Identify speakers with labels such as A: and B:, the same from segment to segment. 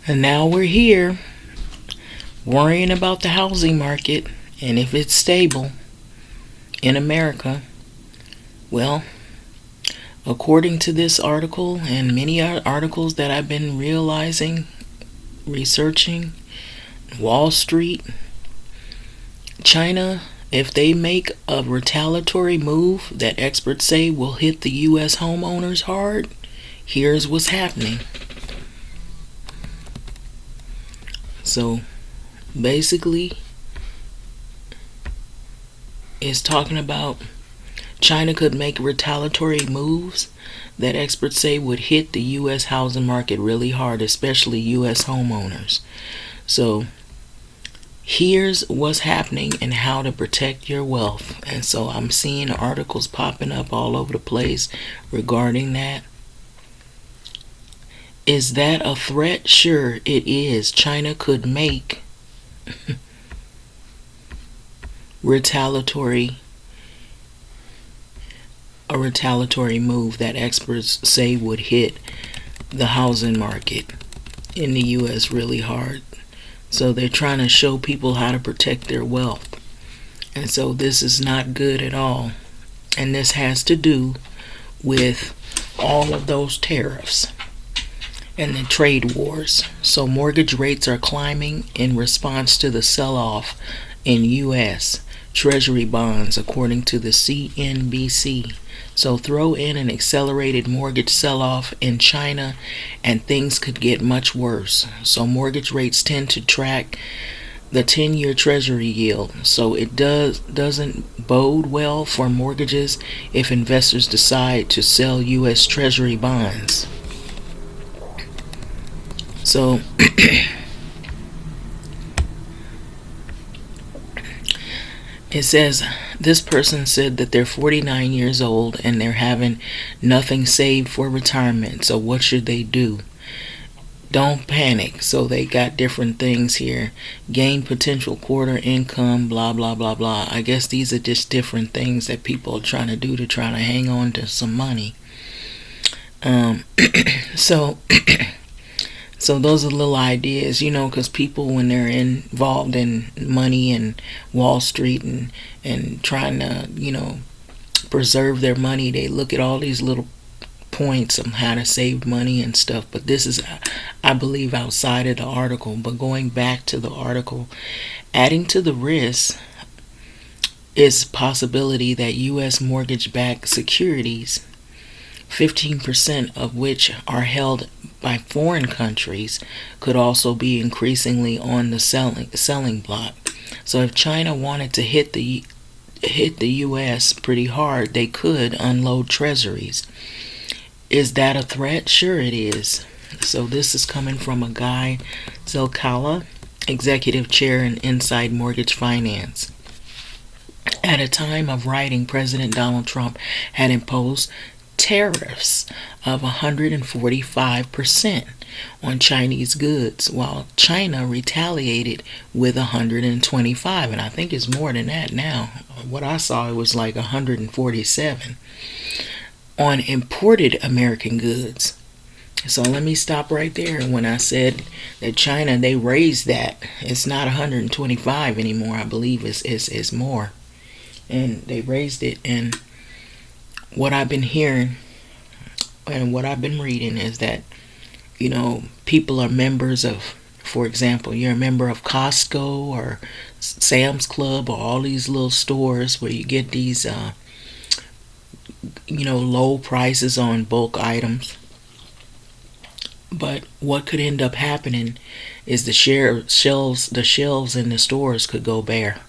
A: And now we're here worrying about the housing market and if it's stable in America. Well, according to this article and many articles that I've been researching, Wall Street, China, if they make a retaliatory move that experts say will hit the U.S. homeowners hard, here's what's happening. So basically, it's talking about China could make retaliatory moves that experts say would hit the U.S. housing market really hard, especially U.S. homeowners. So here's what's happening and how to protect your wealth. And so I'm seeing articles popping up all over the place regarding that. Is that a threat? Sure, it is. China could make retaliatory move that experts say would hit the housing market in the U.S. really hard. So they're trying to show people how to protect their wealth. And so this is not good at all. And this has to do with all of those tariffs and the trade wars. So mortgage rates are climbing in response to the sell-off in U.S. Treasury bonds, according to the CNBC. So throw in an accelerated mortgage sell-off in China and things could get much worse. So mortgage rates tend to track the 10-year Treasury yield. So it doesn't bode well for mortgages if investors decide to sell U.S. Treasury bonds. So it says this person said that they're 49 years old and they're having nothing saved for retirement. So what should they do? Don't panic. So they got different things here. Gain potential quarter income, blah, blah, blah, blah. I guess these are just different things that people are trying to do to try to hang on to some money. So those are little ideas, because people, when they're involved in money and Wall Street and trying to, preserve their money, they look at all these little points on how to save money and stuff. But this is, I believe, outside of the article. But going back to the article, adding to the risk is possibility that U.S. mortgage-backed securities, 15% of which are held by foreign countries, could also be increasingly on the selling block. So if China wanted to hit the U.S. pretty hard, they could unload treasuries. Is that a threat? Sure it is. So this is coming from a guy, Zelkala, executive chair in Inside Mortgage Finance. At a time of writing, President Donald Trump had imposed tariffs of 145% on Chinese goods, while China retaliated with 125, and I think it's more than that now. What I saw, it was like 147 on imported American goods. So let me stop right there. When I said that China, they raised that, it's not 125 anymore. I believe it's more, and they raised it. And what I've been hearing and what I've been reading is that, people are members of, for example, you're a member of Costco or Sam's Club or all these little stores where you get these, low prices on bulk items. But what could end up happening is the shelves in the stores could go bare,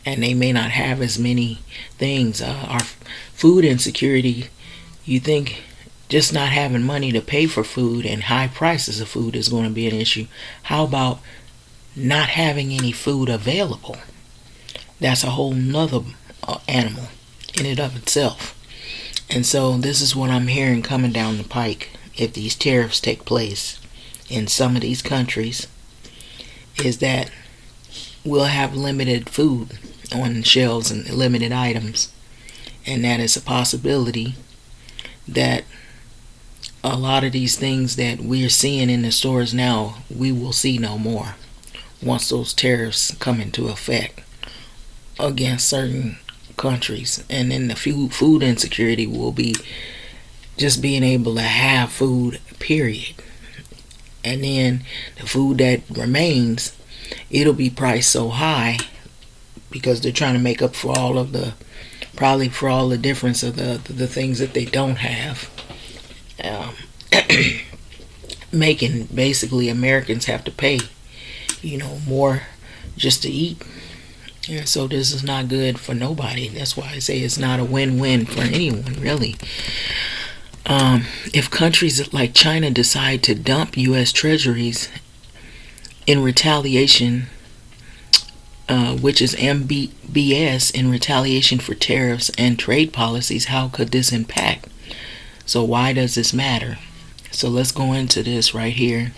A: and they may not have as many things. Our food insecurity, you think just not having money to pay for food and high prices of food is going to be an issue. How about not having any food available? That's a whole nother animal in and of itself. And so this is what I'm hearing coming down the pike if these tariffs take place in some of these countries, is that we'll have limited food on shelves and limited items. And that is a possibility that a lot of these things that we're seeing in the stores now, we will see no more once those tariffs come into effect against certain countries. And then the food insecurity will be just being able to have food, period. And then the food that remains, it'll be priced so high because they're trying to make up for all of the, probably for all the difference of the things that they don't have. Making basically Americans have to pay, more just to eat. And so this is not good for nobody. That's why I say it's not a win-win for anyone, really. If countries like China decide to dump U.S. treasuries in retaliation, which is MBS, in retaliation for tariffs and trade policies, how could this impact? So why does this matter? So let's go into this right here.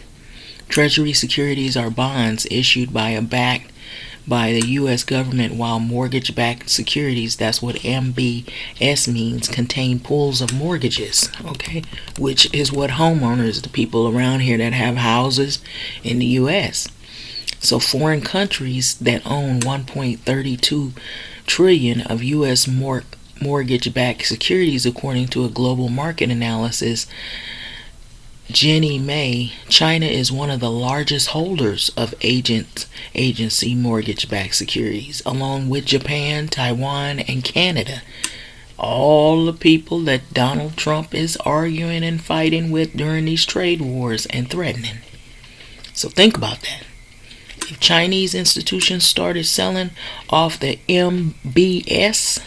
A: Treasury securities are bonds issued by the U.S. government, while mortgage-backed securities, that's what MBS means, contain pools of mortgages, okay, which is what homeowners, the people around here that have houses in the U.S. So foreign countries that own 1.32 trillion of U.S. mortgage-backed securities, according to a global market analysis, Jenny May, China is one of the largest holders of agency mortgage-backed securities, along with Japan, Taiwan, and Canada. All the people that Donald Trump is arguing and fighting with during these trade wars and threatening. So think about that. If Chinese institutions started selling off the MBS,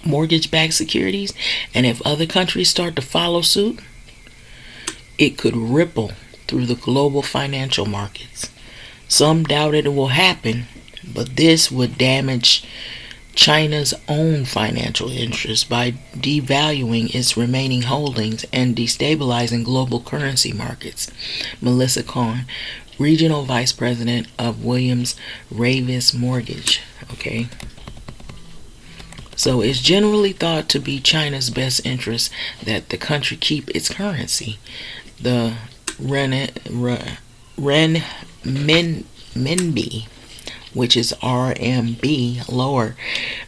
A: mortgage-backed securities, and if other countries start to follow suit, it could ripple through the global financial markets. Some doubt it will happen, but this would damage China's own financial interests by devaluing its remaining holdings and destabilizing global currency markets. Melissa Kahn, Regional Vice President of Williams Ravis Mortgage. Okay. So it's generally thought to be China's best interest that the country keep its currency, the renminbi, which is RMB, lower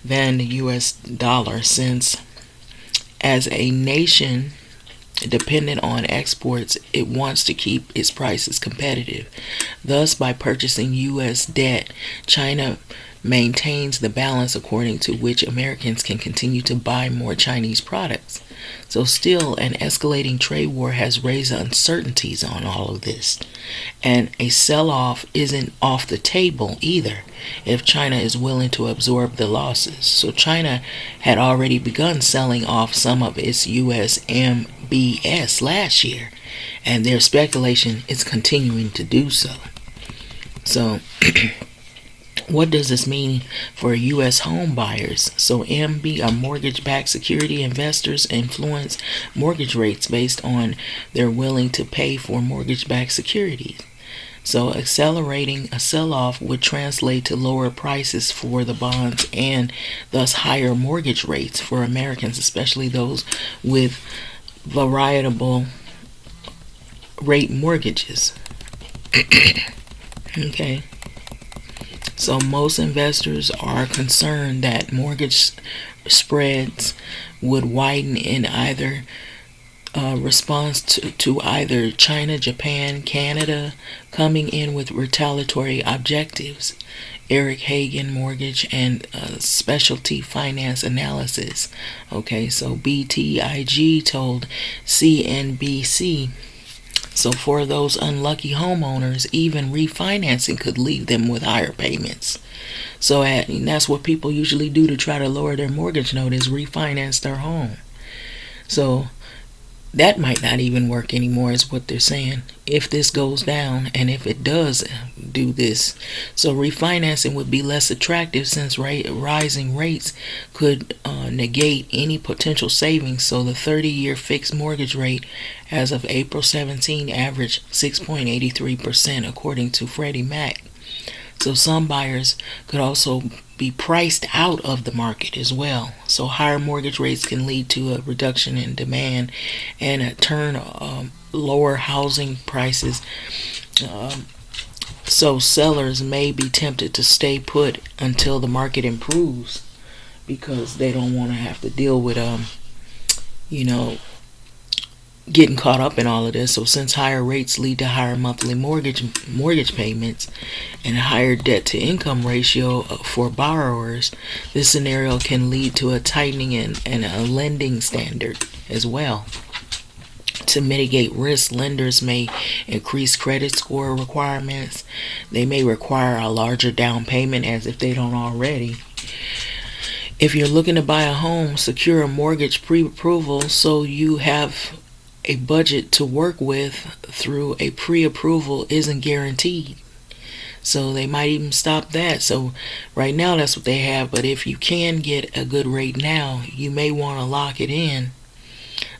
A: than the US dollar, since as a nation dependent on exports, it wants to keep its prices competitive. Thus, by purchasing US debt, China maintains the balance according to which Americans can continue to buy more Chinese products. So still, an escalating trade war has raised uncertainties on all of this. And a sell-off isn't off the table either if China is willing to absorb the losses. So China had already begun selling off some of its US MBS last year, and their speculation is continuing to do so. So what does this mean for U.S. home buyers? So MB, mortgage-backed security investors, influence mortgage rates based on their willing to pay for mortgage-backed securities. So accelerating a sell-off would translate to lower prices for the bonds and thus higher mortgage rates for Americans, especially those with variable rate mortgages. Okay. So most investors are concerned that mortgage spreads would widen in either response to either China, Japan, Canada coming in with retaliatory objectives. Eric Hagen Mortgage and Specialty Finance Analysis. Okay, so BTIG told CNBC. So for those unlucky homeowners, even refinancing could leave them with higher payments. So that's what people usually do to try to lower their mortgage note, is refinance their home. So that might not even work anymore, is what they're saying, if this goes down, and if it does do this. So refinancing would be less attractive since rising rates could negate any potential savings. So the 30-year fixed mortgage rate as of April 17 averaged 6.83%, according to Freddie Mac. So some buyers could also be priced out of the market as well. So higher mortgage rates can lead to a reduction in demand and a turn lower housing prices. So sellers may be tempted to stay put until the market improves because they don't want to have to deal with getting caught up in all of this. So since higher rates lead to higher monthly mortgage payments and a higher debt to income ratio for borrowers, this scenario can lead to a tightening and a lending standard as well. To mitigate risk, lenders may increase credit score requirements. They may require a larger down payment as if they don't already. If you're looking to buy a home, secure a mortgage pre-approval so you have a budget to work with through a pre-approval isn't guaranteed. So they might even stop that. So right now that's what they have, but if you can get a good rate now, you may want to lock it in.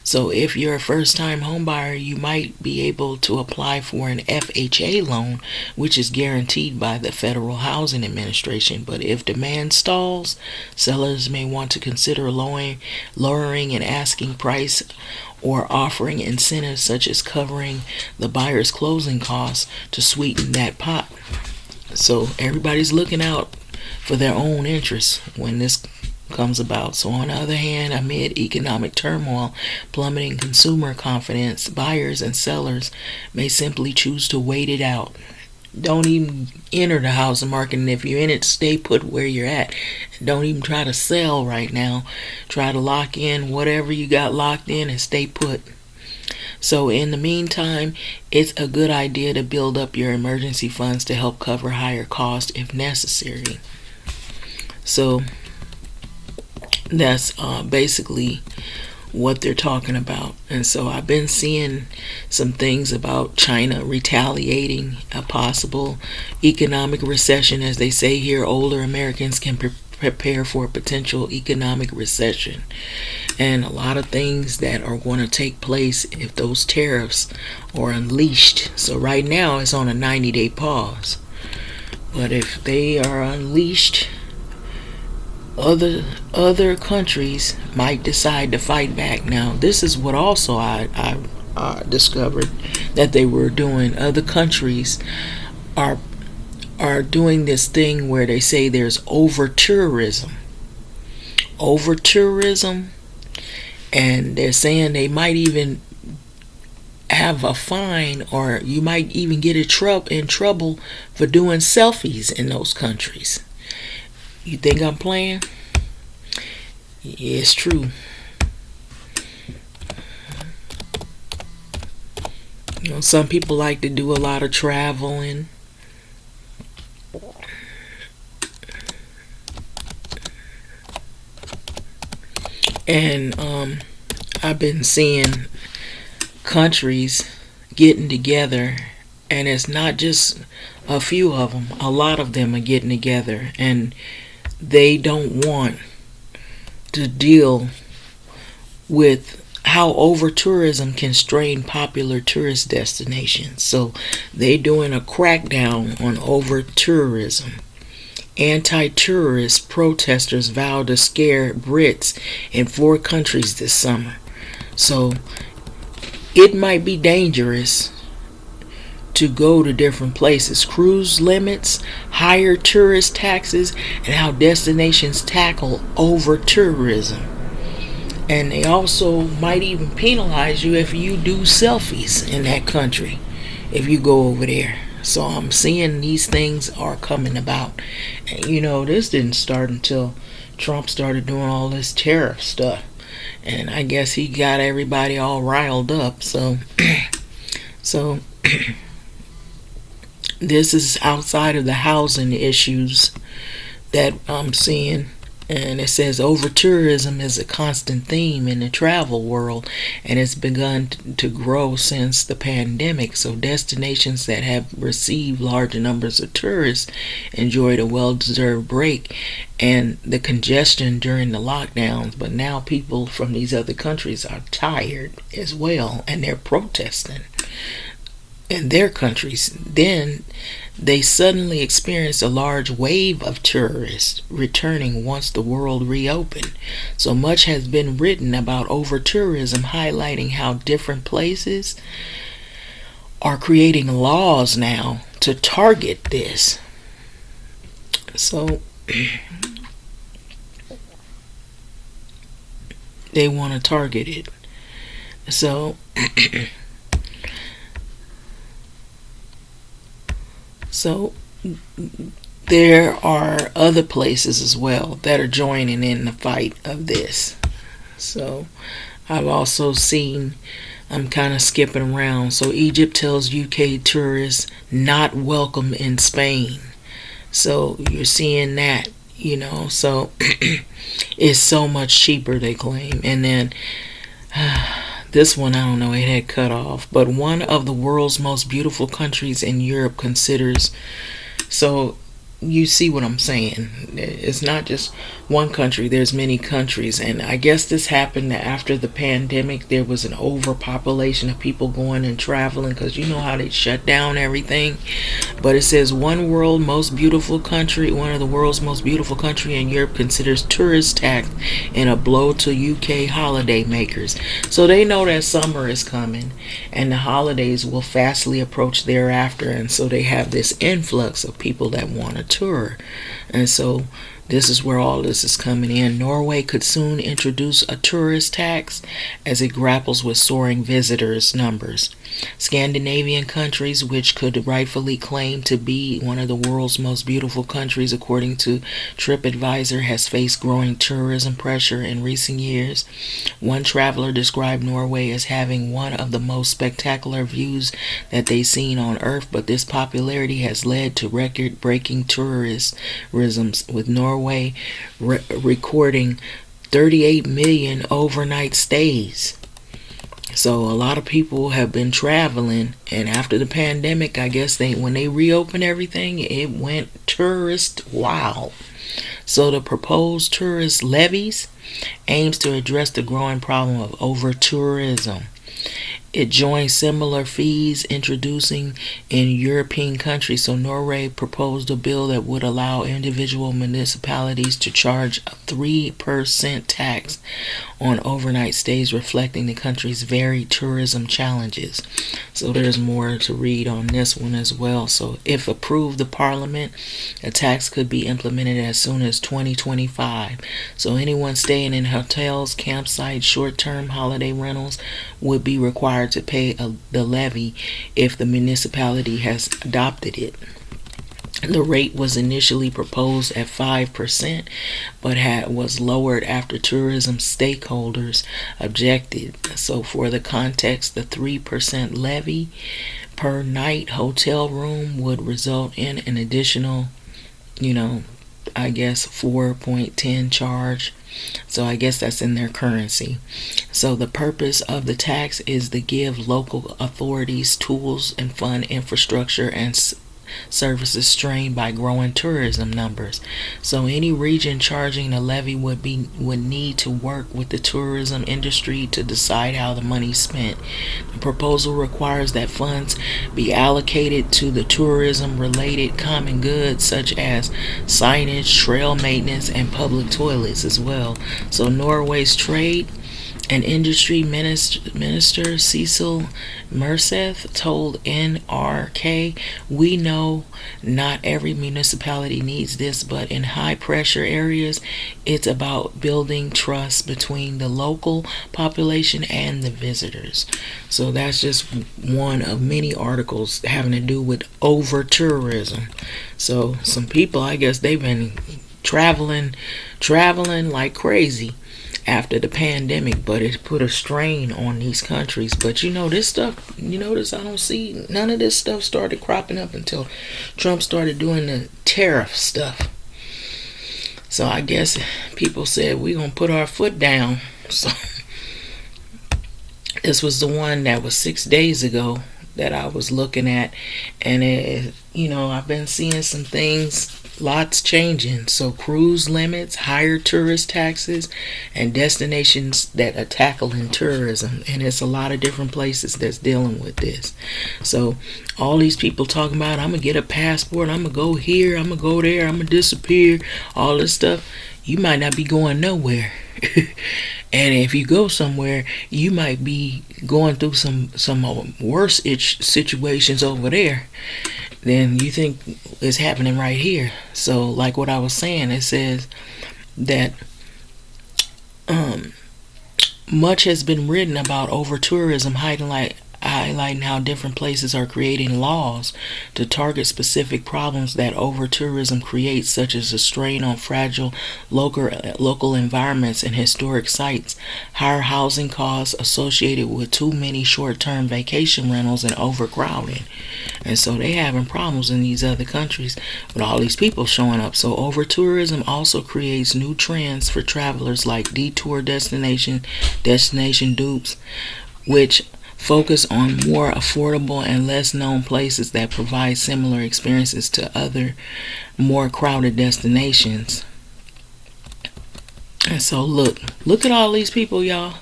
A: So if you're a first-time home buyer, you might be able to apply for an FHA loan, which is guaranteed by the Federal Housing Administration. But if demand stalls, sellers may want to consider lowering an asking price or offering incentives such as covering the buyer's closing costs to sweeten that pot. So everybody's looking out for their own interests when this comes about. So on the other hand, amid economic turmoil, plummeting consumer confidence, buyers and sellers may simply choose to wait it out. Don't even enter the housing market, and if you're in it, stay put where you're at. Don't even try to sell right now. Try to lock in whatever you got locked in and stay put. So in the meantime, it's a good idea to build up your emergency funds to help cover higher costs if necessary. So that's basically what they're talking about. And so I've been seeing some things about China retaliating a possible economic recession. As they say here, older Americans can prepare for a potential economic recession, and a lot of things that are going to take place if those tariffs are unleashed. So right now it's on a 90-day pause, but if they are unleashed, other countries might decide to fight back. Now, this is what also I discovered that they were doing. Other countries are doing this thing where they say there's overtourism, and they're saying they might even have a fine, or you might even get in trouble for doing selfies in those countries. You think I'm playing? Yeah, it's true. Some people like to do a lot of traveling. And I've been seeing countries getting together, and it's not just a few of them. A lot of them are getting together, and they don't want to deal with how over-tourism can strain popular tourist destinations. So they're doing a crackdown on over-tourism. Anti-tourist protesters vow to scare Brits in 4 countries this summer. So it might be dangerous to go to different places. Cruise limits, higher tourist taxes, and how destinations tackle over-tourism. And they also might even penalize you if you do selfies in that country if you go over there. So I'm seeing these things are coming about. And this didn't start until Trump started doing all this tariff stuff. And I guess he got everybody all riled up. So this is outside of the housing issues that I'm seeing. And it says over-tourism is a constant theme in the travel world, and it's begun to grow since the pandemic. So destinations that have received large numbers of tourists enjoyed a well-deserved break and the congestion during the lockdowns. But now people from these other countries are tired as well, and they're protesting. in their countries. Then they suddenly experienced a large wave of tourists returning once the world reopened. So much has been written about over-tourism, highlighting how different places are creating laws now to target this. So they want to target it. So so there are other places as well that are joining in the fight of this. So I've also seen, I'm kind of skipping around. So Egypt tells UK tourists not welcome in Spain. So you're seeing that, so it's so much cheaper, they claim. And then this one, I don't know, it had cut off. But one of the world's most beautiful countries in Europe considers, so you see what I'm saying. It's not just one country, there's many countries. And I guess this happened after the pandemic. There was an overpopulation of people going and traveling, because you know how they shut down everything. But it says one of the world's most beautiful country in Europe considers tourist tax and a blow to UK holiday makers. So they know that summer is coming and the holidays will fastly approach thereafter, and so they have this influx of people that want to tour. And so this is where all this is coming in. Norway could soon introduce a tourist tax as it grapples with soaring visitors numbers. Scandinavian countries, which could rightfully claim to be one of the world's most beautiful countries according to TripAdvisor, has faced growing tourism pressure in recent years. One traveler described Norway as having one of the most spectacular views that they've seen on Earth, but this popularity has led to record-breaking tourism, with Norway recording 38 million overnight stays. So a lot of people have been traveling, and after the pandemic, I guess when they reopened everything, it went tourist wild. So the proposed tourist levies aims to address the growing problem of over-tourism. It joins similar fees introducing in European countries. So Norway proposed a bill that would allow individual municipalities to charge a 3% tax on overnight stays, reflecting the country's varied tourism challenges. So there's more to read on this one as well. So if approved, the parliament, a tax could be implemented as soon as 2025. So anyone staying in hotels, campsites, short-term holiday rentals would be required to pay the levy if the municipality has adopted it. The rate was initially proposed at 5%, but was lowered after tourism stakeholders objected. So for the context, the 3% levy per night hotel room would result in an additional, 4.10 charge. So I guess that's in their currency. So the purpose of the tax is to give local authorities tools and fund infrastructure and services strained by growing tourism numbers. So any region charging a levy would need to work with the tourism industry to decide how the money is spent. The proposal requires that funds be allocated to the tourism related common goods such as signage, trail maintenance, and public toilets as well. So Norway's trade and industry minister Cecil Merseth told NRK, "We know not every municipality needs this, but in high pressure areas, it's about building trust between the local population and the visitors." So that's just one of many articles having to do with over tourism. So some people, I guess they've been traveling like crazy after the pandemic, but it put a strain on these countries. But this stuff, I don't see none of this stuff started cropping up until Trump started doing the tariff stuff. So I guess people said we're gonna put our foot down. So this was the one that was 6 days ago that I was looking at, and I've been seeing some things lots changing. So cruise limits, higher tourist taxes, and destinations that are tackling tourism. And it's a lot of different places that's dealing with this. So all these people talking about, I'm going to get a passport, I'm going to go here, I'm going to go there, I'm going to disappear, all this stuff. You might not be going nowhere. And if you go somewhere, you might be going through some worse situations over there than you think is happening right here. So like what I was saying, it says that much has been written about over-tourism, highlighting how different places are creating laws to target specific problems that over-tourism creates, such as a strain on fragile local environments and historic sites, higher housing costs associated with too many short-term vacation rentals, and overcrowding. And so they having problems in these other countries with all these people showing up. So over-tourism also creates new trends for travelers, like detour destination dupes, which focus on more affordable and less known places that provide similar experiences to other more crowded destinations. And so look at all these people, y'all.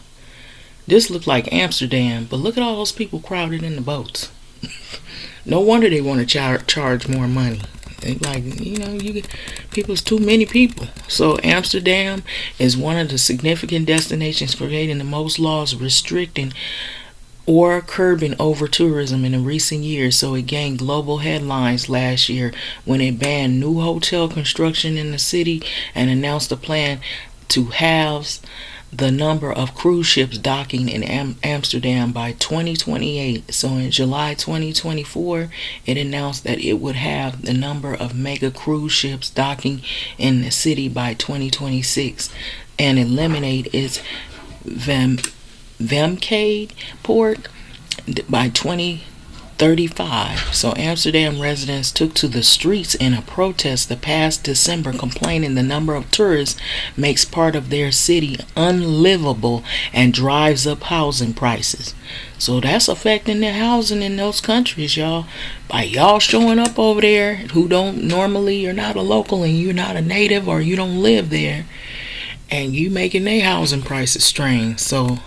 A: This looked like Amsterdam, but look at all those people crowded in the boats. No wonder they want to charge more money. Like, people's too many people. So Amsterdam is one of the significant destinations creating the most laws restricting or curbing over-tourism in the recent years. So it gained global headlines last year when it banned new hotel construction in the city and announced a plan to halve the number of cruise ships docking in Amsterdam by 2028. So in July 2024, it announced that it would have the number of mega cruise ships docking in the city by 2026 and eliminate its Vemkade port by 2035. So Amsterdam residents took to the streets in a protest the past December, complaining the number of tourists makes part of their city unlivable and drives up housing prices. So that's affecting the housing in those countries, y'all. By y'all showing up over there who don't normally, you're not a local and you're not a native or you don't live there, and you making their housing prices strange. So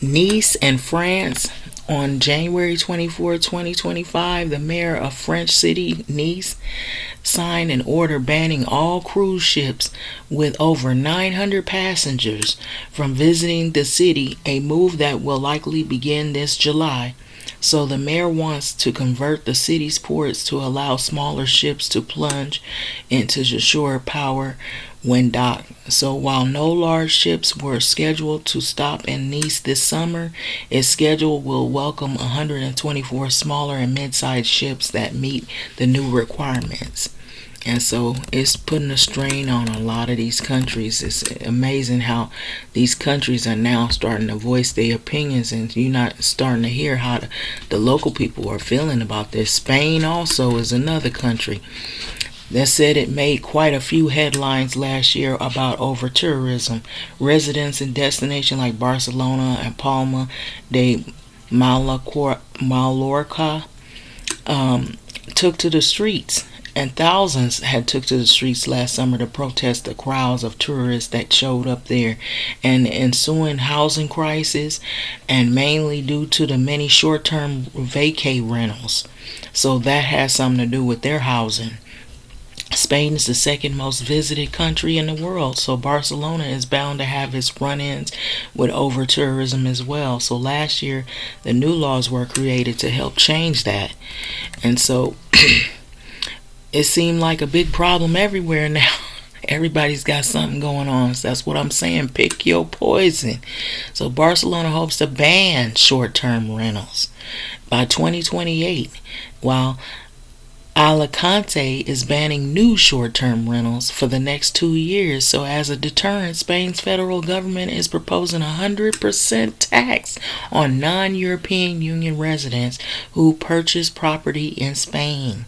A: Nice and France, on January 24, 2025, the mayor of French city Nice signed an order banning all cruise ships with over 900 passengers from visiting the city, a move that will likely begin this July. So the mayor wants to convert the city's ports to allow smaller ships to plunge into the shore power when docked. So while no large ships were scheduled to stop in Nice this summer, its schedule will welcome 124 smaller and mid-sized ships that meet the new requirements. And so it's putting a strain on a lot of these countries. It's amazing how these countries are now starting to voice their opinions, and you're not starting to hear how the local people are feeling about this. Spain also is another country that said it made quite a few headlines last year about over-tourism. Residents in destinations like Barcelona and Palma de Mallorca took to the streets. And thousands had took to the streets last summer to protest the crowds of tourists that showed up there and the ensuing housing crisis, and mainly due to the many short-term vacay rentals. So that has something to do with their housing. Spain is the second most visited country in the world, so Barcelona is bound to have its run-ins with over-tourism as well. So last year, the new laws were created to help change that. And so it seemed like a big problem everywhere now. Everybody's got something going on. So that's what I'm saying. Pick your poison. So Barcelona hopes to ban short-term rentals by 2028, while Alicante is banning new short-term rentals for the next 2 years. So as a deterrent, Spain's federal government is proposing 100% tax on non-European Union residents who purchase property in Spain.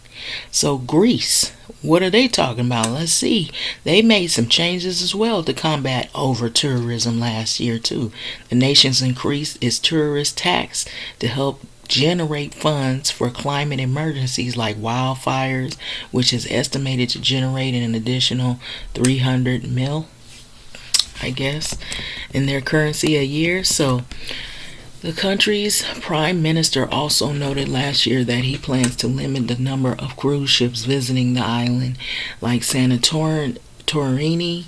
A: So Greece, what are they talking about? Let's see. They made some changes as well to combat over-tourism last year too. The nation's increased its tourist tax to help generate funds for climate emergencies like wildfires, which is estimated to generate an additional 300 mil, I guess, in their currency a year. So the country's prime minister also noted last year that he plans to limit the number of cruise ships visiting the island, like Santorini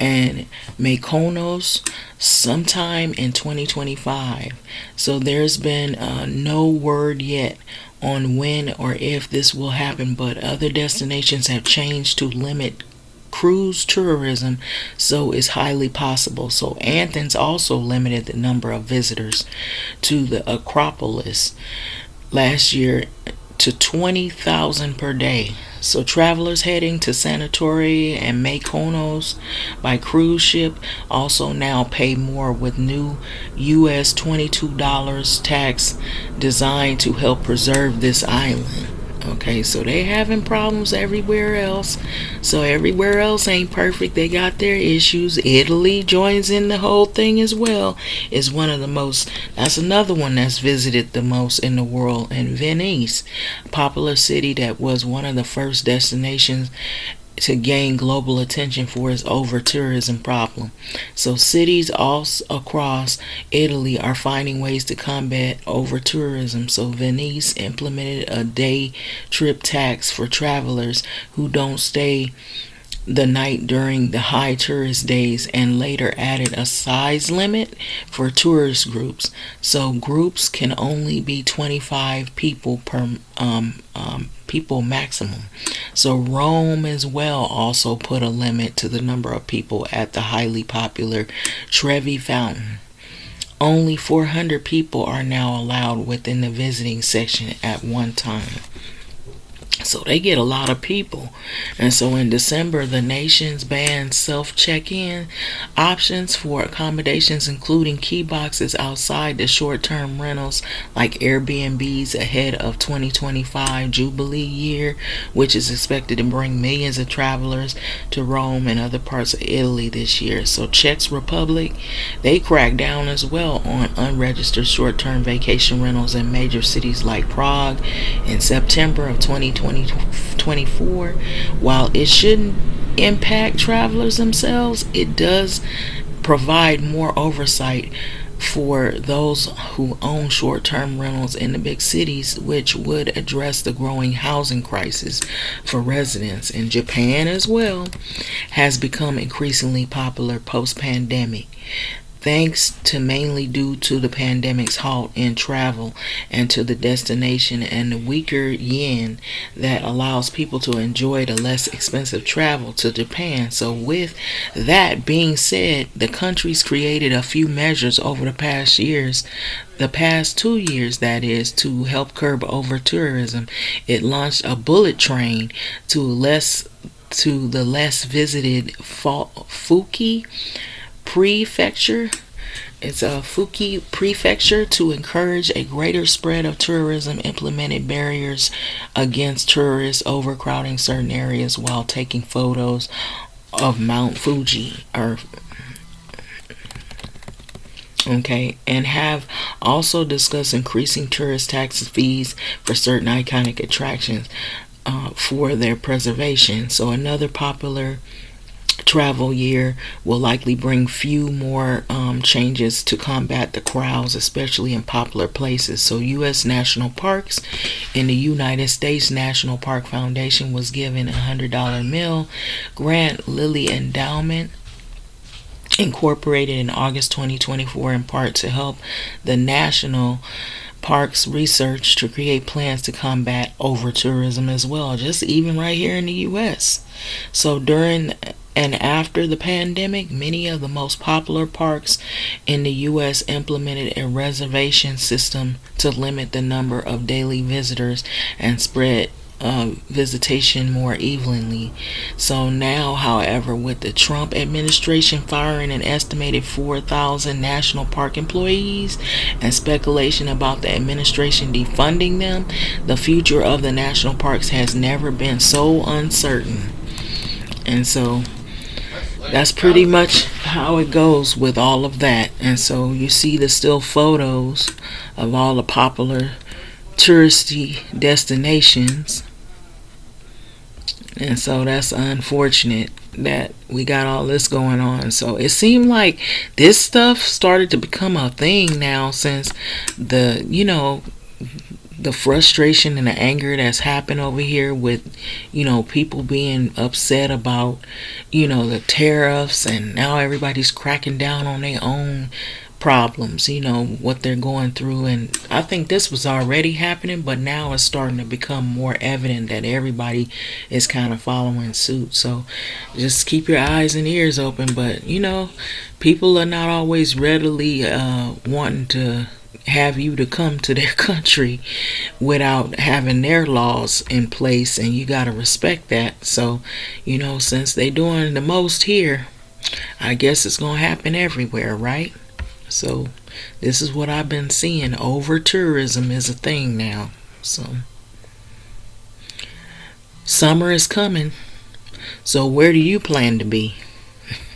A: and Mykonos, sometime in 2025. So there's been no word yet on when or if this will happen, but other destinations have changed to limit cruise tourism, so it's highly possible. So Athens also limited the number of visitors to the Acropolis last year to 20,000 per day. So travelers heading to Santorini and Mykonos by cruise ship also now pay more, with new US $22 tax designed to help preserve this island. Okay, so they having problems everywhere else. So everywhere else ain't perfect. They got their issues. Italy joins in the whole thing as well. Is one of the most, that's another one that's visited the most in the world. And Venice, a popular city that was one of the first destinations to gain global attention for its over-tourism problem. So cities all across Italy are finding ways to combat over-tourism. So Venice implemented a day trip tax for travelers who don't stay the night during the high tourist days, and later added a size limit for tourist groups. So groups can only be 25 people per people maximum. So Rome as well also put a limit to the number of people at the highly popular Trevi Fountain. Only 400 people are now allowed within the visiting section at one time. So they get a lot of people. And so in December, the nations banned self-check-in options for accommodations, including key boxes outside the short-term rentals like Airbnbs, ahead of 2025 Jubilee year, which is expected to bring millions of travelers to Rome and other parts of Italy this year. So Czech Republic, they cracked down as well on unregistered short-term vacation rentals in major cities like Prague in September of 2024. While it shouldn't impact travelers themselves, it does provide more oversight for those who own short-term rentals in the big cities, which would address the growing housing crisis for residents. And Japan as well has become increasingly popular post-pandemic, thanks to mainly due to the pandemic's halt in travel and to the destination and the weaker yen that allows people to enjoy the less expensive travel to Japan. So with that being said, the country's created a few measures over the past 2 years, that is, to help curb over tourism. It launched a bullet train to the less visited Fuki Prefecture. It's a Fuki Prefecture to encourage a greater spread of tourism, implemented barriers against tourists overcrowding certain areas while taking photos of Mount Fuji, and have also discussed increasing tourist tax fees for certain iconic attractions for their preservation. So another popular travel year will likely bring few more changes to combat the crowds, especially in popular places. So U.S. national parks, in the United States National Park Foundation was given a $100 mil grant. Lilly Endowment incorporated in August 2024, in part to help the national parks research to create plans to combat over tourism as well, just even right here in the U.S. So during and after the pandemic, many of the most popular parks in the U.S. implemented a reservation system to limit the number of daily visitors and spread visitation more evenly. So now, however, with the Trump administration firing an estimated 4,000 national park employees and speculation about the administration defunding them, the future of the national parks has never been so uncertain. And so that's pretty much how it goes with all of that. And so you see the still photos of all the popular touristy destinations. And so that's unfortunate that we got all this going on. So it seemed like this stuff started to become a thing now, since the, the frustration and the anger that's happened over here with, people being upset about, the tariffs, and now everybody's cracking down on their own problems, what they're going through. And I think this was already happening, but now it's starting to become more evident that everybody is kind of following suit. So just keep your eyes and ears open. But people are not always readily wanting to have you to come to their country without having their laws in place, and you got to respect that. So since they doing the most here, I guess it's gonna happen everywhere, right? So this is what I've been seeing. Over tourism is a thing now. So summer is coming. So where do you plan to be?